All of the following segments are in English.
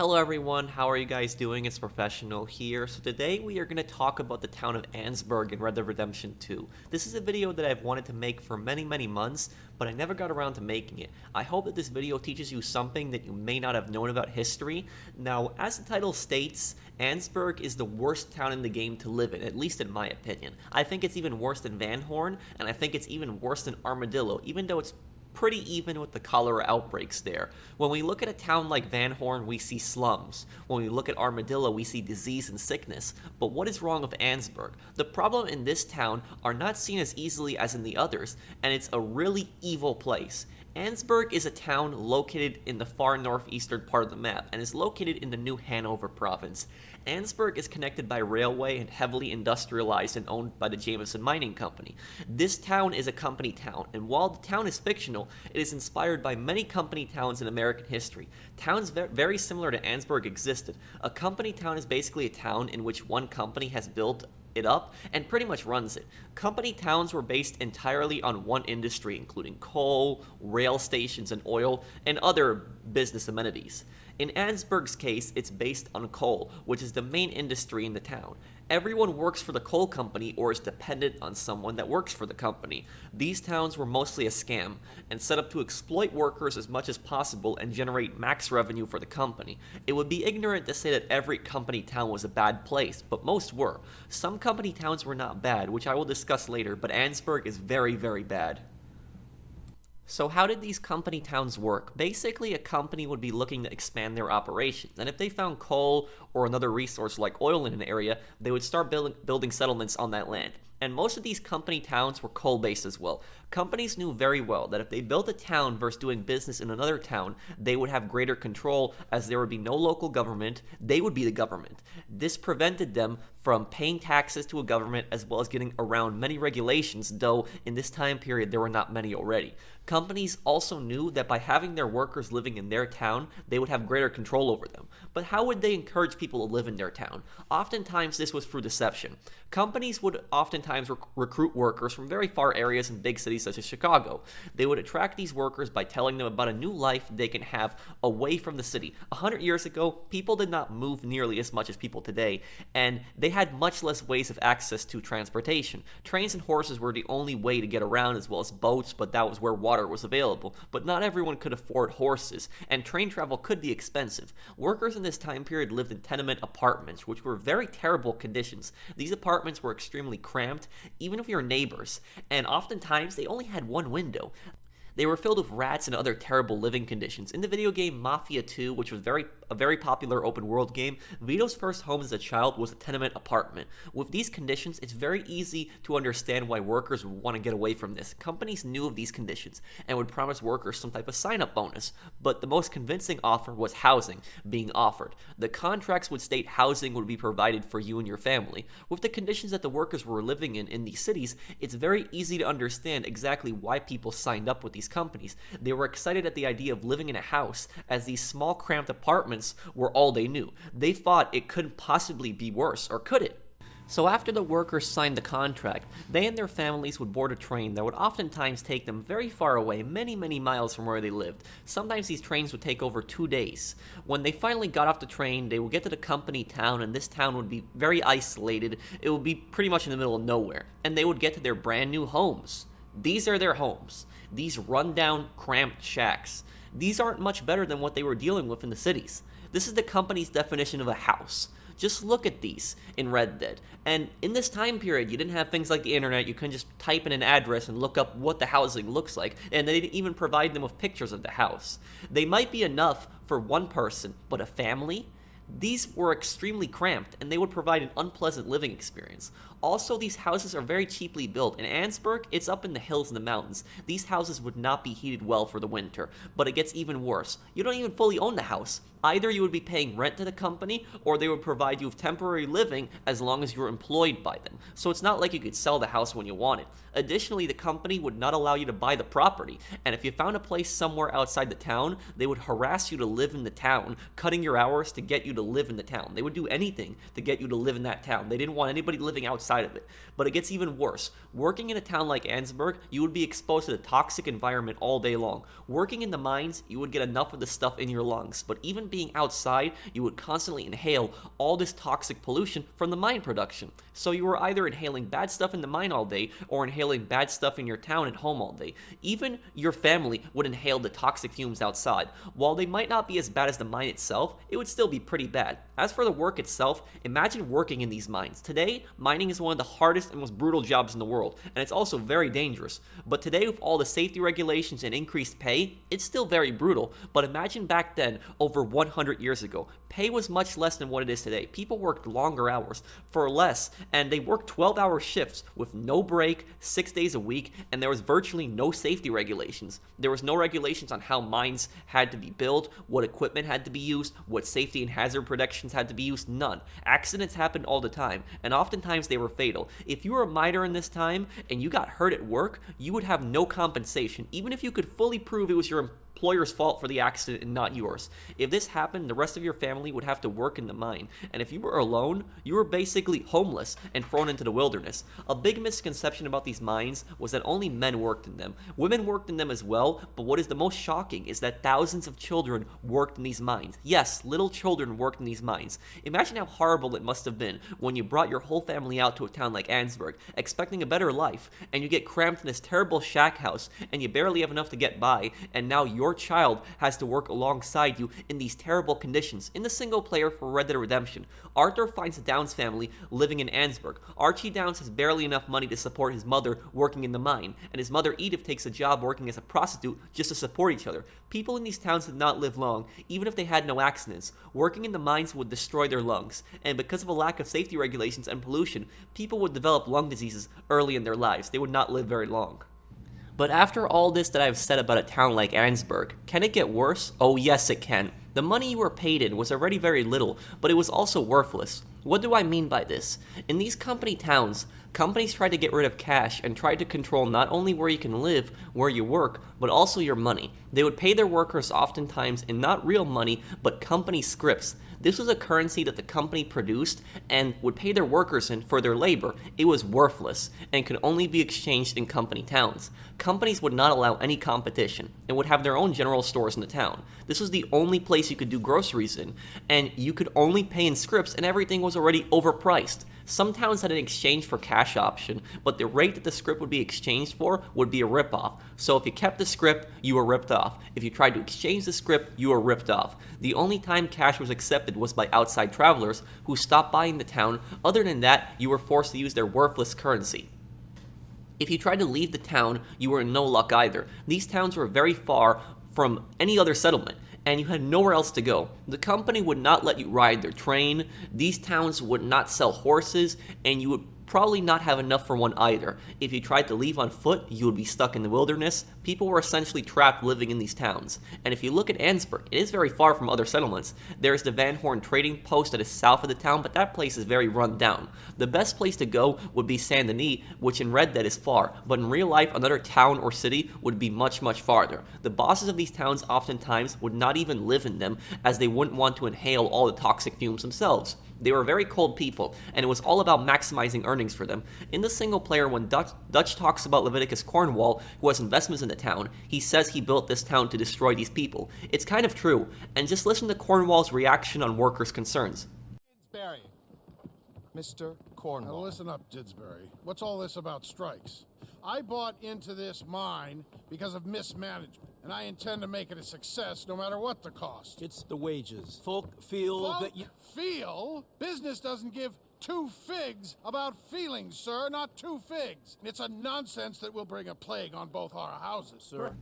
Hello everyone, how are you guys doing? It's Professional here. So today we are going to talk about the town of Annesburg in Red Dead Redemption 2. This is a video that I've wanted to make for many months, but I never got around to making it. I hope that this video teaches you something that you may not have known about history. Now, as the title states, Annesburg is the worst town in the game to live in, at least in my opinion. I think it's even worse than Van Horn, and I think it's even worse than Armadillo, even though it's pretty even with the cholera outbreaks there. When we look at a town like Van Horn, we see slums. When we look at Armadillo, we see disease and sickness. But what is wrong with Annesburg? The problem in this town are not seen as easily as in the others, and it's a really evil place. Annesburg is a town located in the far northeastern part of the map and is located in the New Hanover province. Annesburg is connected by railway and heavily industrialized and owned by the Jameson Mining Company. This town is a company town, and while the town is fictional, it is inspired by many company towns in American history. Towns very similar to Annesburg existed. A company town is basically a town in which one company has built it up and pretty much runs it. Company towns were based entirely on one industry, including coal, rail stations, and oil, and other business amenities. In Annesburg's case, it's based on coal, which is the main industry in the town. Everyone works for the coal company or is dependent on someone that works for the company. These towns were mostly a scam and set up to exploit workers as much as possible and generate max revenue for the company. It would be ignorant to say that every company town was a bad place, but most were. Some company towns were not bad, which I will discuss later, but Annesburg is very bad. So how did these company towns work? Basically, a company would be looking to expand their operations, and if they found coal or another resource like oil in an area, they would start building settlements on that land. And most of these company towns were coal-based as well. Companies knew very well that if they built a town versus doing business in another town, they would have greater control as there would be no local government, they would be the government. This prevented them from paying taxes to a government as well as getting around many regulations, though in this time period there were not many already. Companies also knew that by having their workers living in their town, they would have greater control over them. But how would they encourage people to live in their town? Oftentimes this was through deception. Companies would oftentimes recruit workers from very far areas in big cities such as Chicago. They would attract these workers by telling them about a new life they can have away from the city. 100 years ago, people did not move nearly as much as people today, and they had much less ways of access to transportation. Trains and horses were the only way to get around, as well as boats, but that was where water was available. But not everyone could afford horses, and train travel could be expensive. Workers in this time period lived in tenement apartments, which were very terrible conditions. These apartments were extremely cramped, even if you're neighbors, and oftentimes they only had one window. They were filled with rats and other terrible living conditions. In the video game Mafia 2, which was a very popular open world game, Vito's first home as a child was a tenement apartment. With these conditions, it's very easy to understand why workers would want to get away from this. Companies knew of these conditions and would promise workers some type of sign-up bonus, but the most convincing offer was housing being offered. The contracts would state housing would be provided for you and your family. With the conditions that the workers were living in these cities, it's very easy to understand exactly why people signed up with these companies. They were excited at the idea of living in a house, as these small cramped apartments were all they knew. They thought it couldn't possibly be worse, or could it? So after the workers signed the contract, they and their families would board a train that would oftentimes take them very far away, many miles from where they lived. Sometimes these trains would take over 2 days. When they finally got off the train, they would get to the company town, and this town would be very isolated. It would be pretty much in the middle of nowhere, and they would get to their brand new homes. These are their homes. These rundown, cramped shacks. These aren't much better than what they were dealing with in the cities. This is the company's definition of a house. Just look at these in Red Dead. And in this time period, you didn't have things like the internet. You couldn't just type in an address and look up what the housing looks like. And they didn't even provide them with pictures of the house. They might be enough for one person, but a family? These were extremely cramped, and they would provide an unpleasant living experience. Also, these houses are very cheaply built. In Annesburg, it's up in the hills and the mountains. These houses would not be heated well for the winter, but it gets even worse. You don't even fully own the house. Either you would be paying rent to the company, or they would provide you with temporary living as long as you're employed by them. So it's not like you could sell the house when you want it. Additionally, the company would not allow you to buy the property, and if you found a place somewhere outside the town, they would harass you to live in the town, cutting your hours to get you you to live in the town. They would do anything to get you to live in that town. They didn't want anybody living outside of it. But it gets even worse. Working in a town like Annesburg, you would be exposed to the toxic environment all day long. Working in the mines, you would get enough of the stuff in your lungs. But even being outside, you would constantly inhale all this toxic pollution from the mine production. So you were either inhaling bad stuff in the mine all day or inhaling bad stuff in your town at home all day. Even your family would inhale the toxic fumes outside. While they might not be as bad as the mine itself, it would still be pretty bad. As for the work itself, imagine working in these mines. Today, mining is one of the hardest and most brutal jobs in the world, and it's also very dangerous. But today, with all the safety regulations and increased pay, it's still very brutal. But imagine back then, over 100 years ago, pay was much less than what it is today. People worked longer hours for less, and they worked 12-hour shifts with no break, 6 days a week, and there was virtually no safety regulations. There was no regulations on how mines had to be built, what equipment had to be used, what safety and hazard protections had to be used, none. Accidents happened all the time, and oftentimes they were fatal. If you were a miner in this time and you got hurt at work, you would have no compensation, even if you could fully prove it was your employer's fault for the accident and not yours. If this happened, the rest of your family would have to work in the mine, and if you were alone, you were basically homeless and thrown into the wilderness. A big misconception about these mines was that only men worked in them. Women worked in them as well, but what is the most shocking is that thousands of children worked in these mines. Yes, little children worked in these mines. Imagine how horrible it must have been when you brought your whole family out to a town like Annesburg, expecting a better life, and you get cramped in this terrible shack house, and you barely have enough to get by, and now your child has to work alongside you in these terrible conditions. In the single player for Red Dead Redemption, Arthur finds the Downs family living in Annesburg. Archie Downs has barely enough money to support his mother working in the mine, and his mother Edith takes a job working as a prostitute just to support each other. People in these towns did not live long, even if they had no accidents. Working in the mines would destroy their lungs, and because of a lack of safety regulations and pollution, people would develop lung diseases early in their lives. They would not live very long. But after all this that I've said about a town like Annesburg, can it get worse? Oh yes it can. The money you were paid in was already very little, but it was also worthless. What do I mean by this? In these company towns, companies tried to get rid of cash and tried to control not only where you can live, where you work, but also your money. They would pay their workers oftentimes in not real money, but company scripts. This was a currency that the company produced and would pay their workers in for their labor. It was worthless and could only be exchanged in company towns. Companies would not allow any competition and would have their own general stores in the town. This was the only place you could do groceries in, and you could only pay in scripts and everything was already overpriced. Some towns had an exchange for cash option, but the rate that the script would be exchanged for would be a ripoff. So if you kept the script, you were ripped off. If you tried to exchange the script, you were ripped off. The only time cash was accepted was by outside travelers who stopped by in the town. Other than that, you were forced to use their worthless currency. If you tried to leave the town, you were in no luck either. These towns were very far from any other settlement, and you had nowhere else to go. The company would not let you ride their train, these towns would not sell horses, and you would probably not have enough for one either. If you tried to leave on foot, you would be stuck in the wilderness. People were essentially trapped living in these towns. And if you look at Annesburg, it is very far from other settlements. There is the Van Horn trading post that is south of the town, but that place is very run down. The best place to go would be Saint Denis, which in Red Dead is far, but in real life, another town or city would be much, much farther. The bosses of these towns oftentimes would not even live in them, as they wouldn't want to inhale all the toxic fumes themselves. They were very cold people, and it was all about maximizing earnings for them. In the single player, when Dutch talks about Leviticus Cornwall, who has investments in the town, he says he built this town to destroy these people. It's kind of true, and just listen to Cornwall's reaction on workers' concerns. Didsbury. Mr. Cornwall. Now listen up, Didsbury. What's all this about strikes? I bought into this mine because of mismanagement, and I intend to make it a success no matter what the cost. It's the wages. Folk feel that you... Feel? Business doesn't give two figs about feelings, sir, not two figs. It's a nonsense that will bring a plague on both our houses, sir.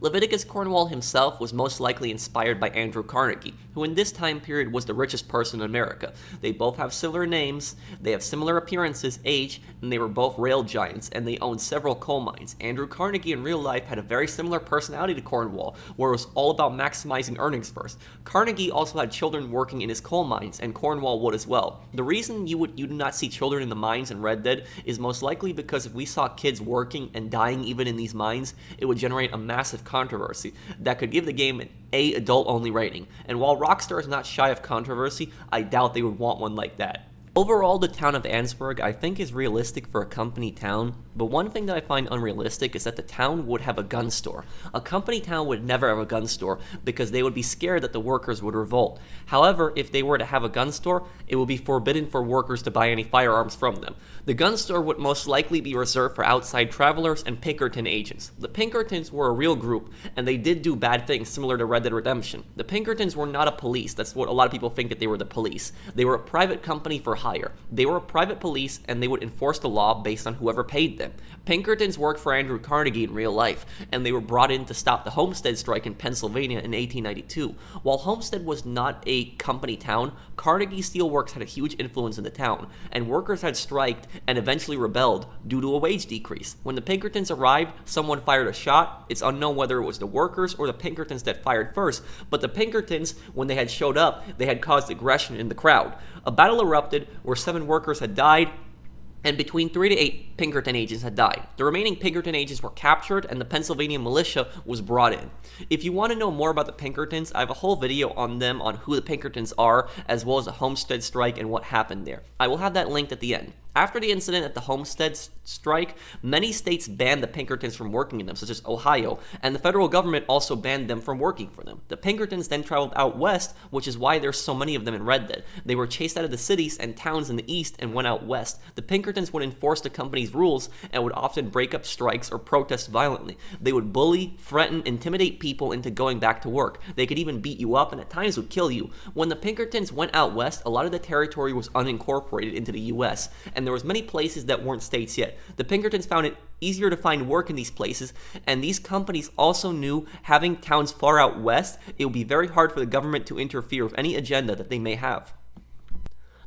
Leviticus Cornwall himself was most likely inspired by Andrew Carnegie, who in this time period was the richest person in America. They both have similar names, they have similar appearances, age, and they were both rail giants, and they owned several coal mines. Andrew Carnegie in real life had a very similar personality to Cornwall, where it was all about maximizing earnings first. Carnegie also had children working in his coal mines, and Cornwall would as well. The reason you do not see children in the mines in Red Dead is most likely because if we saw kids working and dying even in these mines, it would generate a massive controversy that could give the game an A adult-only rating. And while Rockstar is not shy of controversy, I doubt they would want one like that. Overall, the town of Annesburg I think is realistic for a company town, but one thing that I find unrealistic is that the town would have a gun store. A company town would never have a gun store because they would be scared that the workers would revolt. However, if they were to have a gun store, it would be forbidden for workers to buy any firearms from them. The gun store would most likely be reserved for outside travelers and Pinkerton agents. The Pinkertons were a real group, and they did do bad things similar to Red Dead Redemption. The Pinkertons were not a police. That's what a lot of people think, that they were the police. They were a private company for hire. They were a private police, and they would enforce the law based on whoever paid them. Pinkertons worked for Andrew Carnegie in real life, and they were brought in to stop the Homestead strike in Pennsylvania in 1892. While Homestead was not a company town, Carnegie Steelworks had a huge influence in the town, and workers had striked and eventually rebelled due to a wage decrease. When the Pinkertons arrived, someone fired a shot. It's unknown whether it was the workers or the Pinkertons that fired first, but the Pinkertons, when they had showed up, they had caused aggression in the crowd. A battle erupted where 7 workers had died, and between 3 to 8 Pinkerton agents had died. The remaining Pinkerton agents were captured, and the Pennsylvania militia was brought in. If you want to know more about the Pinkertons, I have a whole video on them, on who the Pinkertons are, as well as the Homestead strike and what happened there. I will have that linked at the end. After the incident at the Homestead strike, many states banned the Pinkertons from working in them, such as Ohio, and the federal government also banned them from working for them. The Pinkertons then traveled out west, which is why there's so many of them in Red Dead. They were chased out of the cities and towns in the east and went out west. The Pinkertons would enforce the company's rules and would often break up strikes or protest violently. They would bully, threaten, intimidate people into going back to work. They could even beat you up and at times would kill you. When the Pinkertons went out west, a lot of the territory was unincorporated into the US, and there was many places that weren't states yet. The Pinkertons found it easier to find work in these places, and these companies also knew, having towns far out west, it would be very hard for the government to interfere with any agenda that they may have.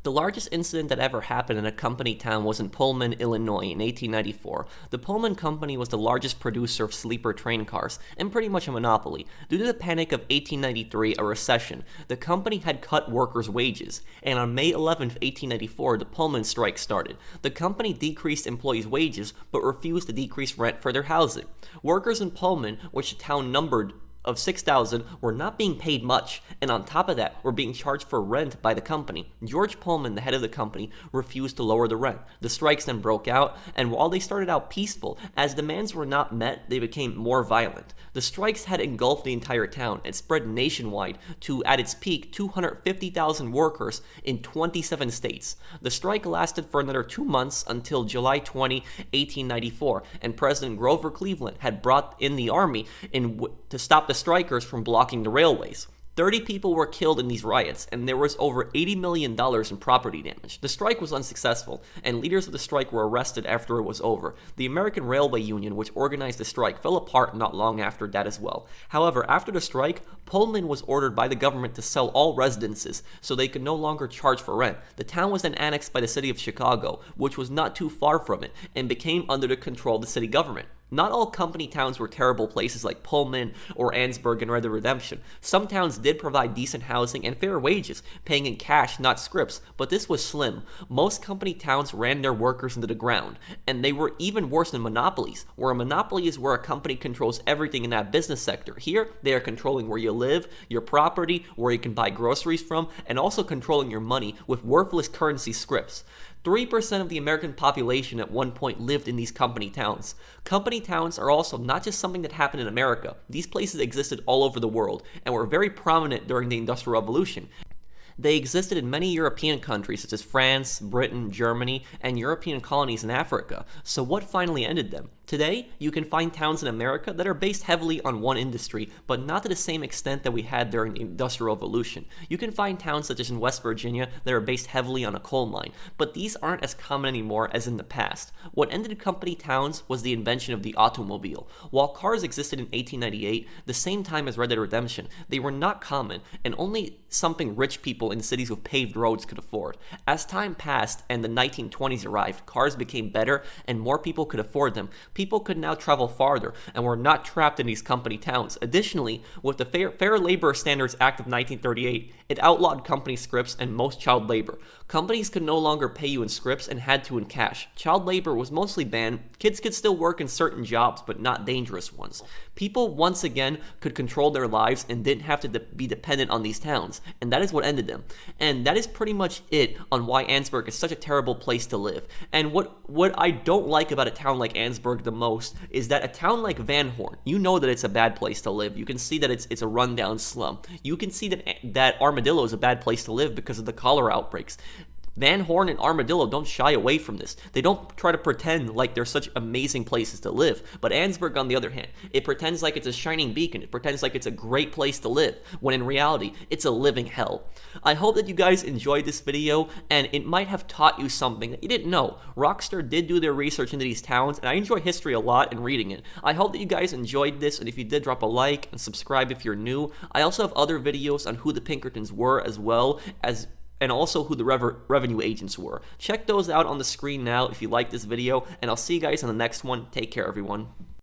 The largest incident that ever happened in a company town was in Pullman, Illinois in 1894. The Pullman Company was the largest producer of sleeper train cars, and pretty much a monopoly. Due to the panic of 1893, a recession, the company had cut workers' wages, and on May 11, 1894, the Pullman strike started. The company decreased employees' wages, but refused to decrease rent for their housing. Workers in Pullman, which the town numbered of 6,000, were not being paid much, and on top of that, were being charged for rent by the company. George Pullman, the head of the company, refused to lower the rent. The strikes then broke out, and while they started out peaceful, as demands were not met, they became more violent. The strikes had engulfed the entire town and spread nationwide to, at its peak, 250,000 workers in 27 states. The strike lasted for another 2 months until July 20, 1894, and President Grover Cleveland had brought in the army to stop the strikers from blocking the railways. 30 people were killed in these riots, and there was over $80 million in property damage. The strike was unsuccessful, and leaders of the strike were arrested after it was over. The American Railway Union, which organized the strike, fell apart not long after that as well. However, after the strike, Pullman was ordered by the government to sell all residences so they could no longer charge for rent. The town was then annexed by the city of Chicago, which was not too far from it, and became under the control of the city government. Not all company towns were terrible places like Pullman or Annesburg in Red Dead Redemption. Some towns did provide decent housing and fair wages, paying in cash, not scripts, but this was slim. Most company towns ran their workers into the ground, and they were even worse than monopolies, where a monopoly is where a company controls everything in that business sector. Here, they are controlling where you live, your property, where you can buy groceries from, and also controlling your money with worthless currency scripts. 3% of the American population at one point lived in these company towns. Company towns are also not just something that happened in America. These places existed all over the world and were very prominent during the Industrial Revolution. They existed in many European countries such as France, Britain, Germany, and European colonies in Africa. So what finally ended them? Today, you can find towns in America that are based heavily on one industry, but not to the same extent that we had during the Industrial Revolution. You can find towns such as in West Virginia that are based heavily on a coal mine, but these aren't as common anymore as in the past. What ended company towns was the invention of the automobile. While cars existed in 1898, the same time as Red Dead Redemption, they were not common, and only something rich people in cities with paved roads could afford. As time passed and the 1920s arrived, cars became better and more people could afford them. People could now travel farther and were not trapped in these company towns. Additionally, with the Fair Labor Standards Act of 1938, it outlawed company scripts and most child labor. Companies could no longer pay you in scripts and had to in cash. Child labor was mostly banned. Kids could still work in certain jobs, but not dangerous ones. People once again could control their lives and didn't have to be dependent on these towns, and that is what ended them. And that is pretty much it on why Annesburg is such a terrible place to live. And what I don't like about a town like Annesburg the most is that a town like Van Horn, you know that it's a bad place to live. You can see that it's a rundown slum. You can see that Armadillo is a bad place to live because of the cholera outbreaks. Van Horn and Armadillo don't shy away from this. They don't try to pretend like they're such amazing places to live. But Annesburg, on the other hand, it pretends like it's a shining beacon. It pretends like it's a great place to live, when in reality, it's a living hell. I hope that you guys enjoyed this video, and it might have taught you something that you didn't know. Rockstar did do their research into these towns, and I enjoy history a lot and reading it. I hope that you guys enjoyed this, and if you did, drop a like and subscribe if you're new. I also have other videos on who the Pinkertons were, as well as and also who the revenue agents were. Check those out on the screen now if you like this video, and I'll see you guys on the next one. Take care, everyone.